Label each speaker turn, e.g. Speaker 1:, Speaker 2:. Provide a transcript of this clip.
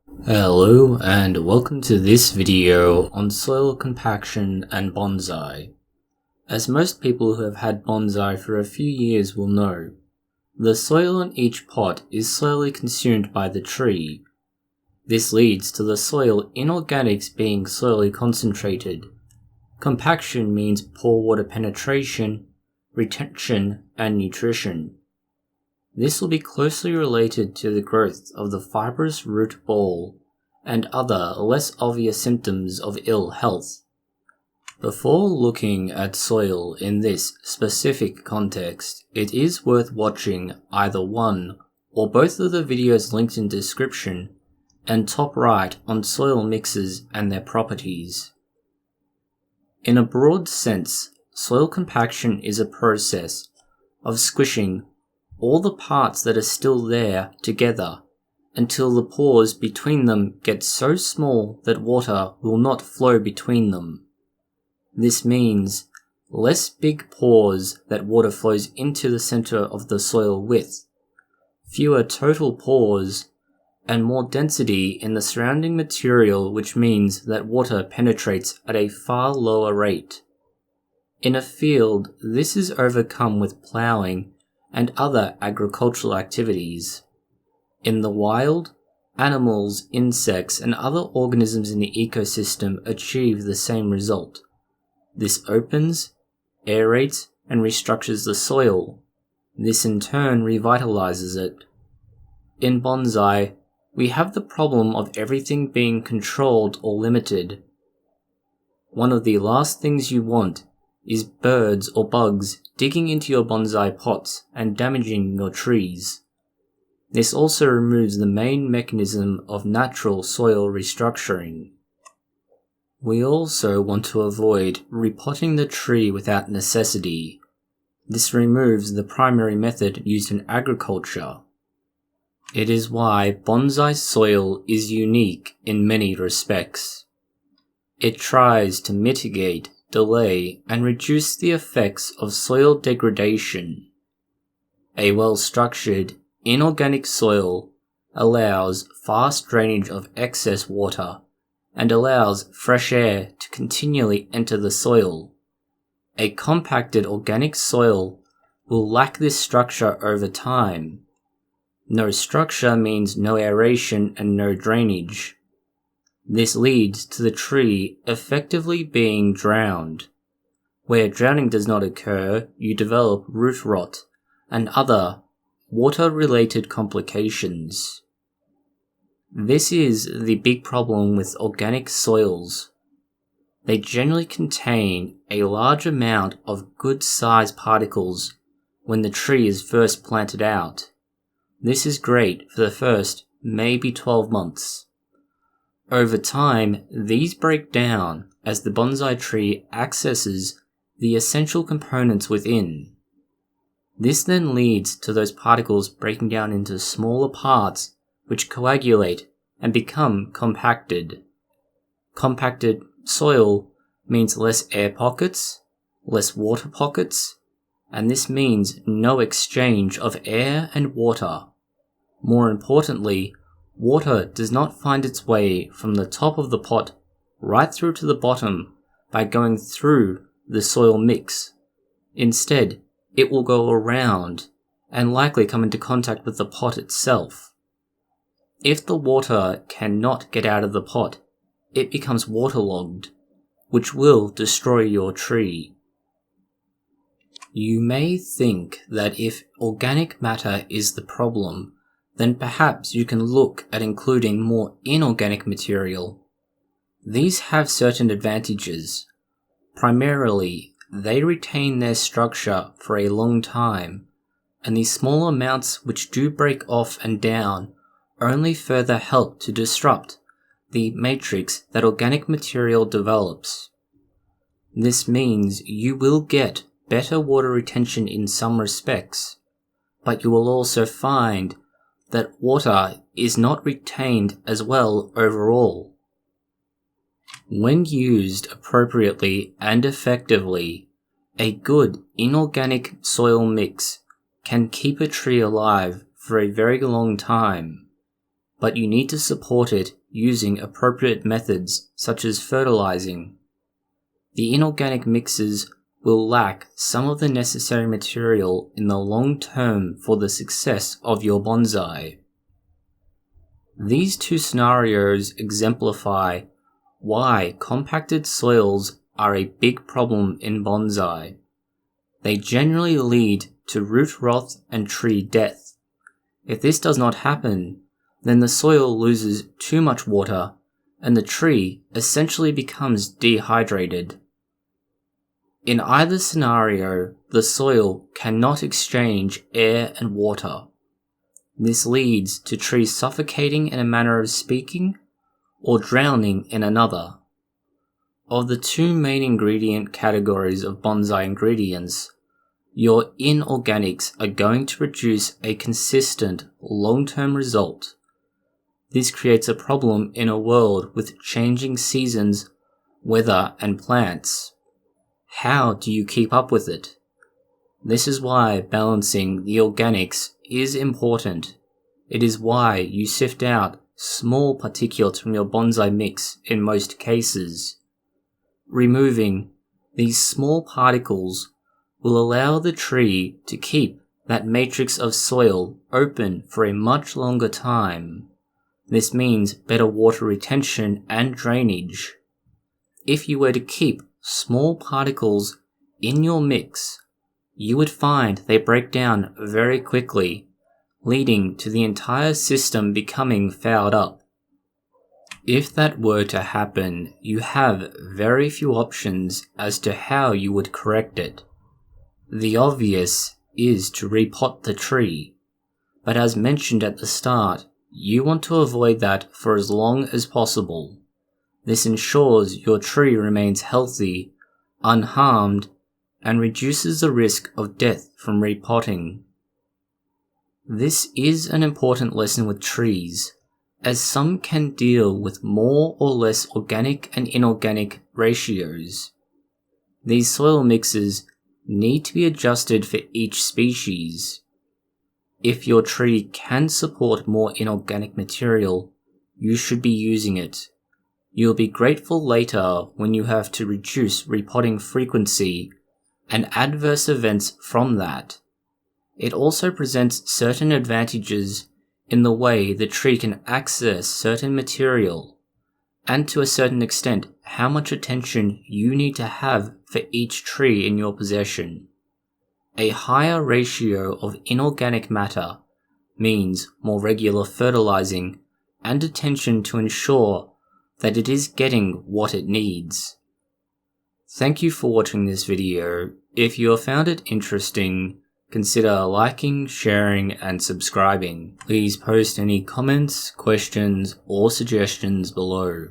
Speaker 1: Hello and welcome to this video on soil compaction and bonsai. As most people who have had bonsai for a few years will know, the soil in each pot is slowly consumed by the tree. This leads to the soil inorganics being slowly concentrated. Compaction means poor water penetration, retention, and nutrition. This will be closely related to the growth of the fibrous root ball and other less obvious symptoms of ill health. Before looking at soil in this specific context, it is worth watching either one or both of the videos linked in description and top right on soil mixes and their properties. In a broad sense, soil compaction is a process of squishing all the parts that are still there together until the pores between them get so small that water will not flow between them. This means less big pores that water flows into the center of the soil with, fewer total pores, and more density in the surrounding material, which means that water penetrates at a far lower rate. In a field, this is overcome with plowing and other agricultural activities. In the wild, animals, insects, and other organisms in the ecosystem achieve the same result. This opens, aerates, and restructures the soil. This in turn revitalizes it. In bonsai, we have the problem of everything being controlled or limited. One of the last things you want is birds or bugs digging into your bonsai pots and damaging your trees. This also removes the main mechanism of natural soil restructuring. We also want to avoid repotting the tree without necessity. This removes the primary method used in agriculture. It is why bonsai soil is unique in many respects. It tries to mitigate, delay, and reduce the effects of soil degradation. A well-structured, inorganic soil allows fast drainage of excess water and allows fresh air to continually enter the soil. A compacted organic soil will lack this structure over time. No structure means no aeration and no drainage. This leads to the tree effectively being drowned. Where drowning does not occur, you develop root rot and other water-related complications. This is the big problem with organic soils. They generally contain a large amount of good-sized particles when the tree is first planted out. This is great for the first maybe 12 months. Over time, these break down as the bonsai tree accesses the essential components within. This then leads to those particles breaking down into smaller parts which coagulate and become compacted. Compacted soil means less air pockets, less water pockets, and this means no exchange of air and water. More importantly, water does not find its way from the top of the pot right through to the bottom by going through the soil mix. Instead, it will go around and likely come into contact with the pot itself. If the water cannot get out of the pot, it becomes waterlogged, which will destroy your tree. You may think that if organic matter is the problem, then perhaps you can look at including more inorganic material. These have certain advantages. Primarily, they retain their structure for a long time, and the small amounts which do break off and down only further help to disrupt the matrix that organic material develops. This means you will get better water retention in some respects, but you will also find that water is not retained as well overall. When used appropriately and effectively, a good inorganic soil mix can keep a tree alive for a very long time, but you need to support it using appropriate methods such as fertilizing. The inorganic mixes will lack some of the necessary material in the long term for the success of your bonsai. These two scenarios exemplify why compacted soils are a big problem in bonsai. They generally lead to root rot and tree death. If this does not happen, then the soil loses too much water and the tree essentially becomes dehydrated. In either scenario, the soil cannot exchange air and water. This leads to trees suffocating in a manner of speaking, or drowning in another. Of the two main ingredient categories of bonsai ingredients, your inorganics are going to produce a consistent, long-term result. This creates a problem in a world with changing seasons, weather, and plants. How do you keep up with it? This is why balancing the organics is important. It is why you sift out small particulates from your bonsai mix in most cases. Removing these small particles will allow the tree to keep that matrix of soil open for a much longer time. This means better water retention and drainage. If you were to keep small particles in your mix, you would find they break down very quickly, leading to the entire system becoming fouled up. If that were to happen, you have very few options as to how you would correct it. The obvious is to repot the tree, but as mentioned at the start, you want to avoid that for as long as possible. This ensures your tree remains healthy, unharmed, and reduces the risk of death from repotting. This is an important lesson with trees, as some can deal with more or less organic and inorganic ratios. These soil mixes need to be adjusted for each species. If your tree can support more inorganic material, you should be using it. You'll be grateful later when you have to reduce repotting frequency and adverse events from that. It also presents certain advantages in the way the tree can access certain material, and to a certain extent how much attention you need to have for each tree in your possession. A higher ratio of inorganic matter means more regular fertilizing and attention to ensure that it is getting what it needs. Thank you for watching this video. If you have found it interesting, consider liking, sharing, and subscribing. Please post any comments, questions, or suggestions below.